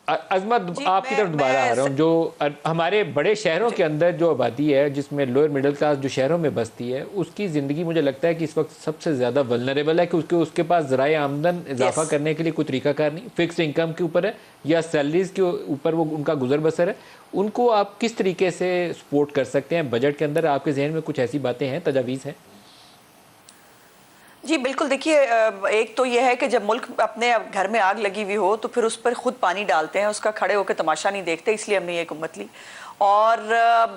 عظمت آپ کی طرف دوبارہ آ رہا ہوں. جو ہمارے بڑے شہروں کے اندر جو آبادی ہے جس میں لوئر مڈل کلاس جو شہروں میں بستی ہے اس کی زندگی مجھے لگتا ہے کہ اس وقت سب سے زیادہ ولنریبل ہے کہ اس کے پاس ذرائع آمدن اضافہ کرنے کے لیے کوئی طریقہ کار نہیں, فکسڈ انکم کے اوپر ہے یا سیلریز کے اوپر وہ ان کا گزر بسر ہے. ان کو آپ کس طریقے سے سپورٹ کر سکتے ہیں بجٹ کے اندر؟ آپ کے ذہن میں کچھ ایسی باتیں ہیں, تجاویز ہیں؟ جی بالکل, دیکھیے ایک تو یہ ہے کہ جب ملک اپنے گھر میں آگ لگی ہوئی ہو تو پھر اس پر خود پانی ڈالتے ہیں, اس کا کھڑے ہو کے تماشا نہیں دیکھتے, اس لیے ہم نے یہ حکومت لی. اور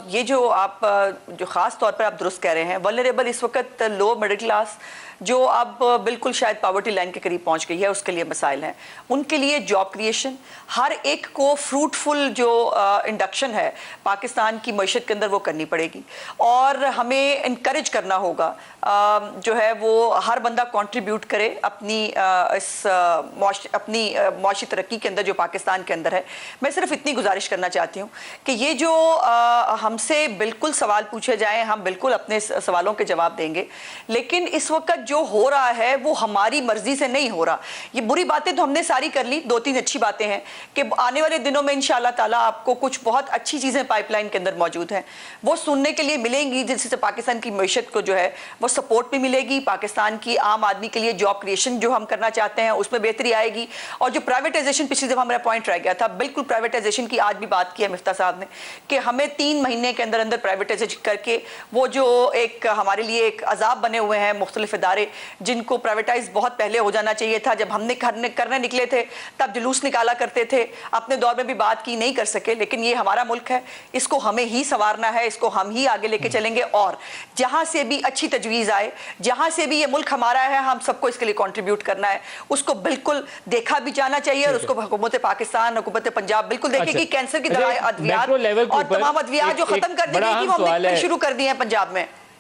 یہ جو آپ جو خاص طور پر آپ درست کہہ رہے ہیں, ولنریبل اس وقت لو مڈل کلاس جو اب بالکل شاید پاورٹی لائن کے قریب پہنچ گئی ہے, اس کے لیے مسائل ہیں. ان کے لیے جاب کریشن, ہر ایک کو فروٹفل جو انڈکشن ہے پاکستان کی معیشت کے اندر وہ کرنی پڑے گی, اور ہمیں انکریج کرنا ہوگا جو ہے وہ ہر بندہ کنٹریبیوٹ کرے اپنی معاشی ترقی کے اندر جو پاکستان کے اندر ہے. میں صرف اتنی گزارش کرنا چاہتی ہوں کہ یہ جو ہم سے بالکل سوال پوچھے جائیں ہم بالکل اپنے سوالوں کے جواب دیں گے, لیکن اس وقت جو ہو رہا ہے وہ ہماری مرضی سے نہیں ہو رہا. یہ بری باتیں تو ہم نے ساری کر لی, 2-3 اچھی باتیں ہیں کہ آنے والے دنوں میں انشاءاللہ تعالیٰ آپ کو کچھ بہت اچھی چیزیں پائپ لائن کے اندر موجود ہیں, وہ سننے کے لیے ملیں گی, جس سے پاکستان کی معیشت کو جو ہے وہ سپورٹ بھی ملے گی, پاکستان کی عام آدمی کے لیے جاب کریشن جو ہم کرنا چاہتے ہیں اس میں بہتری آئے گی. اور جو پرائیویٹائزیشن, پچھلی دفعہ میرا پوائنٹ رہ گیا تھا, بالکل پرائیویٹائزیشن کی آج بھی بات کی ہے مفتاح صاحب نے کہ ہمیں 3 مہینے کے اندر پرائیویٹائزیشن کر کے وہ جو ایک ہمارے لیے ایک عذاب بنے ہوئے ہیں مختلف ادارے جن کو پرائیویٹائز بہت پہلے ہو جانا چاہیے تھا. جب ہم نے کرنے نکلے تھے تب جلوس نکالا کرتے تھے, اپنے دور میں بھی بات کی, نہیں کر سکے. لیکن یہ ہمارا ملک ہے, اس کو ہمیں ہی سنوارنا ہے, اس کو ہم ہی آگے لے کے چلیں گے, اور جہاں سے بھی اچھی تجویز آئے, جہاں سے بھی یہ ملک ہمارا ہے, ہم سب کو اس کے لیے کنٹریبیوٹ کرنا ہے. اس کو بالکل دیکھا بھی جانا چاہیے, اور اس کو حکومت پاکستان, حکومت پنجاب بالکل دیکھے کہ کینسر کی دوائی ادویات اور تمام ادویات جو ختم کر دی گئی تھی وہ ہم نے شروع کر دی ہیں پنجاب میں.